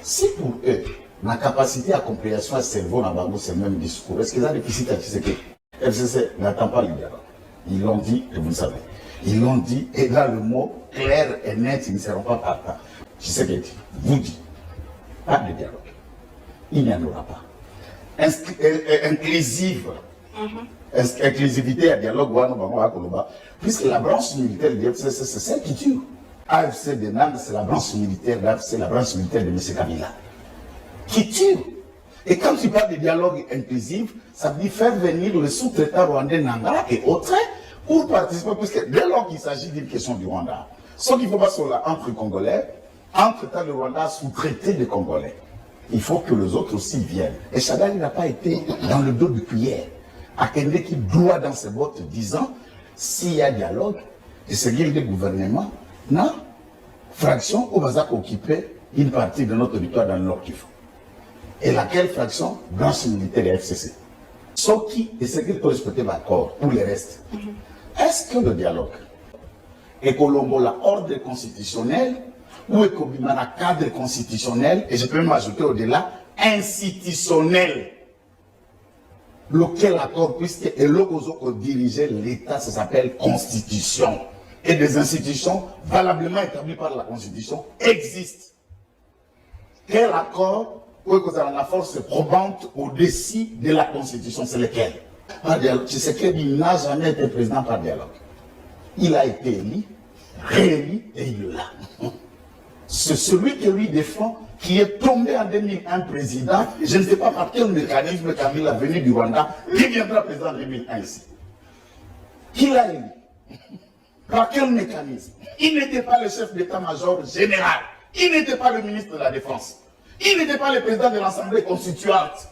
Si pour eux, la capacité à compréhension et cerveau dans Bango, c'est le même discours, est-ce qu'ils ont un déficit à Tshisekedi? FCC n'attend pas le dialogue. Ils l'ont dit, et vous le savez. Ils l'ont dit, et là le mot clair et net, ils ne seront pas partants. Tshisekedi vous dit, pas de dialogue. Il n'y en aura pas. Inclusivité à dialogue, puisque la branche militaire de FCC, c'est celle qui tue. AFC de Nantes, c'est la branche militaire d'AFC, la branche militaire de M. Kabila. Qui tue. Et quand tu parles de dialogue inclusif, ça veut dire faire venir le sous-traitant rwandais Nangara et autres pour participer, puisque dès lors qu'il s'agit d'une question du Rwanda, ce qu'il ne faut pas sur là entre Congolais, entre-temps le Rwanda a sous-traité des Congolais. Il faut que les autres aussi viennent. Et Chagall n'a pas été dans le dos de cuillère. Akende qui doit dans ses bottes disant, s'il y a dialogue, et c'est guilde de gouvernement, non, fraction où va occuper une partie de notre territoire dans le Nord Kivu. Et laquelle fraction? Branche militaire et FCC. Ce qui est ce qu'il faut respecter l'accord pour les restes. Est-ce que le dialogue est Colombo la ordre constitutionnelle ou est un cadre constitutionnel, et je peux m'ajouter au-delà, institutionnel, lequel accord, puisque et l'okozo diriger l'État, ça s'appelle constitution. Et des institutions valablement établies par la constitution existent. Quel accord peut que la force probante au-dessus de la constitution, c'est lequel? Par dialogue. Tshisekedi n'a jamais été président par dialogue. Il a été élu, réélu et il est là. C'est celui qui lui défend, qui est tombé en 2001 président. Je ne sais pas par quel mécanisme Kabila venu du Rwanda, qui viendra président en 2001 ici. Qui l'a élu? Par quel mécanisme? Il n'était pas le chef d'état-major général. Il n'était pas le ministre de la Défense. Il n'était pas le président de l'Assemblée constituante.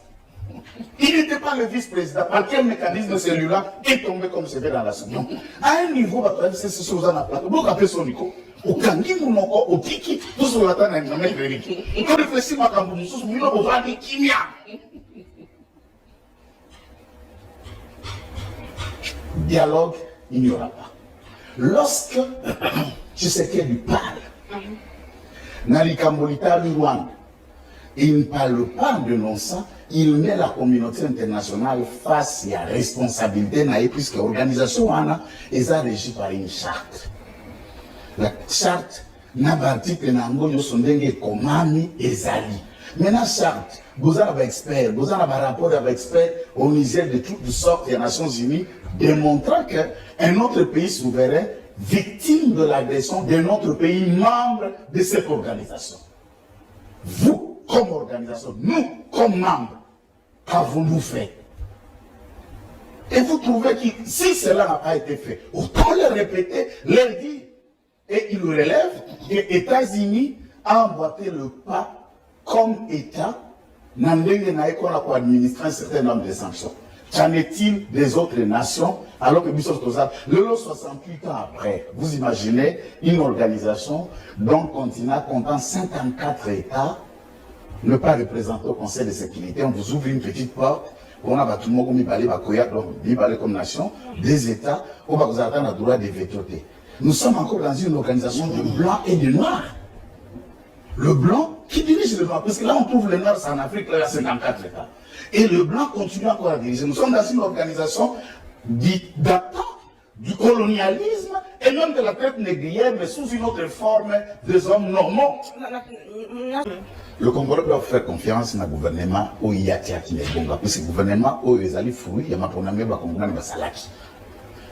Il n'était pas le vice-président. Par quel mécanisme celui-là est tombé comme c'est fait dans la semaine? À un niveau, c'est ce que vous en appelez. Vous appelez son Nico. Au Kangi, au Kiki, tout sur la table, on a réfléchi. Quand réfléchit, ma Kambou, sous le on va dire Kimia. Dialogue, il n'y aura pas. Lorsque Tshisekedi parle, Nali Kambolita Rwanda, il ne parle pas de non-sens, il met la communauté internationale face à la responsabilité, puisque l'organisation est régie par une charte. La charte n'a pas article nango sondenge komami ezali. Maintenant charte, vous avez experts, vous avez un rapport avec experts au Niger de toutes sortes des Nations Unies démontrant qu'un autre pays souverain victime de l'agression d'un autre pays membre de cette organisation. Vous, comme organisation, nous, comme membres, qu'avons-nous fait? Et vous trouvez que si cela n'a pas été fait, autant le répéter, le dire. Et il relève que les États-Unis ont emboîté le pas comme État pour administrer un certain nombre de sanctions. Qu'en est-il des autres nations alors que le 68 ans après, vous imaginez une organisation dont le continent comptant 54 États ne pas représenter au Conseil de sécurité, on vous ouvre une petite porte, on a tout le monde comme nation, des États, où vous avez le droit de vétoter. Nous sommes encore dans une organisation de blancs et de noirs. Le blanc qui dirige le noir, parce que là on trouve les noirs, c'est en Afrique, là il y a 54 États. Et le blanc continue encore à diriger. Nous sommes dans une organisation datant du colonialisme et même de la traite négrière, mais sous une autre forme des hommes normaux. Le Congolais doit faire confiance dans le gouvernement où il y a Tiaki Nebonga, parce que le gouvernement où il y a les fruits, il y a ma programme, Salaki.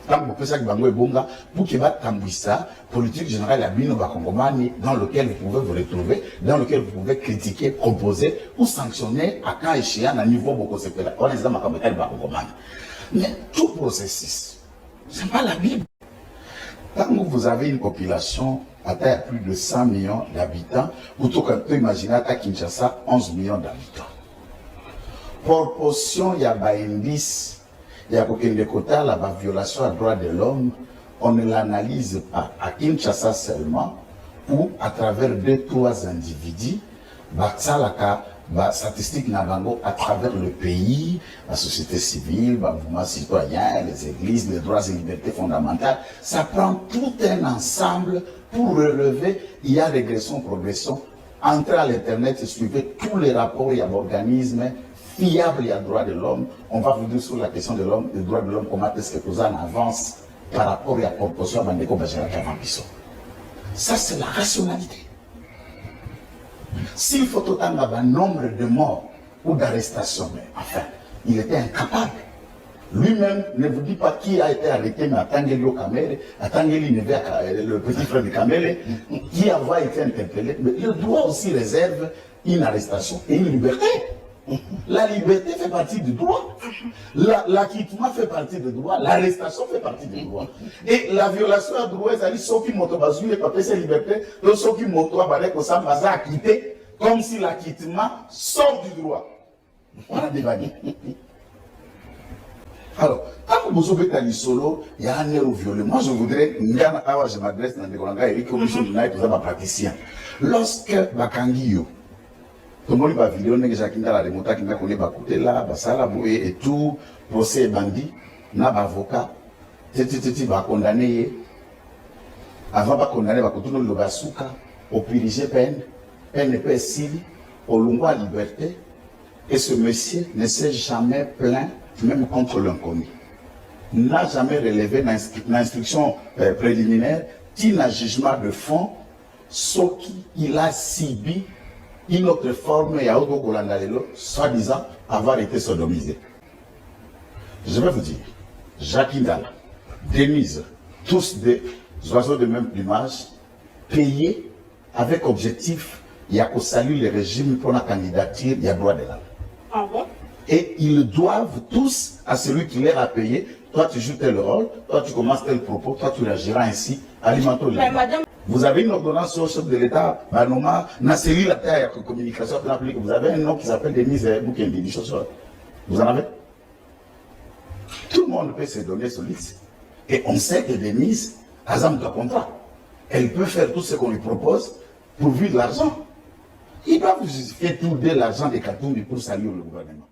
Tant que ça pour qu'il va tambouissa, politique générale à Bino Bakongomani, dans lequel vous pouvez vous retrouver, dans lequel vous pouvez critiquer, proposer ou sanctionner à quand échéant à niveau beaucoup de on est dans ma Bakongomani. Mais tout processus, ce n'est pas la Bible. Tant que vous avez une population à taille plus de 100 millions d'habitants, vous pouvez imaginer à Kinshasa 11 millions d'habitants. Proportion, il y a un indice. Il y a aucun quota, la violation des droits de l'homme, on ne l'analyse pas à Kinshasa seulement, ou à travers 2-3 individus, statistiques à travers le pays, la société civile, le mouvement citoyen, les églises, les droits et libertés fondamentales. Ça prend tout un ensemble pour relever, il y a régression, progression, entrez à l'internet et suivez tous les rapports et organismes fiables et à droit de l'homme. On va vous dire sur la question de l'homme, des droits de l'homme, comment est-ce que vous en avance par rapport à la proportion de Bandeko Bajara Kavambiso. Ça, c'est la rationalité. S'il faut autant un nombre de morts ou d'arrestations, mais enfin, il était incapable. Lui-même ne vous dit pas qui a été arrêté, mais Atangeli au Kamele, Atangeli le petit frère de Kamele, qui a été interpellé. Mais le droit aussi réserve une arrestation et une liberté. La liberté fait partie du droit. L'acquittement fait partie du droit. L'arrestation fait partie du droit. Et la violation à droit, c'est-à-dire ceux qui montent au et pas sa liberté, donc ceux qui montent au balai, comme ça, va acquitter, comme si l'acquittement sort du droit. On a dévalué. Alors, quand vous avez dit solo, il y a un héros violé. Moi, je voudrais, je m'adresse dans les Eric Commission United, vous avez praticien. Lorsque Bakangiyo, tout le monde va vidéo, la remonta qui m'a connu Bakutela, Basala, et tout, procès bandit, n'a avocat, va condamner, avant de condamner, va continuer le basuka, au piriger peine, peine n'est pas sili, au longwa liberté, et ce monsieur ne s'est jamais plaint, même contre l'inconnu. N'a jamais relevé l'instruction préliminaire, qui n'a jugement de fond, ce qu'il a subi une autre forme et à autre soi-disant avoir été sodomisé. Je vais vous dire, Jacques Indala, Denise, tous des oiseaux de même plumage, payés avec objectif, il y a qu'au salut le régime pour la candidature, il y a droit de l'âme. Ah bon? Et ils doivent tous à celui qui leur a payé. Toi, tu joues tel rôle, toi, tu commences tel propos, toi, tu réagiras ainsi, alimentons le Madame... Vous avez une ordonnance au chef de l'État, Banoma, Nasseri, la terre, communication publique. Vous avez un nom qui s'appelle Denise Boukendi. Vous en avez? Tout le monde peut se donner ce liste. Et on sait que Denise, Azam de contrat, elle peut faire tout ce qu'on lui propose pourvu de l'argent. Ils doivent justifier tout de l'argent des Katumbi pour saluer le gouvernement.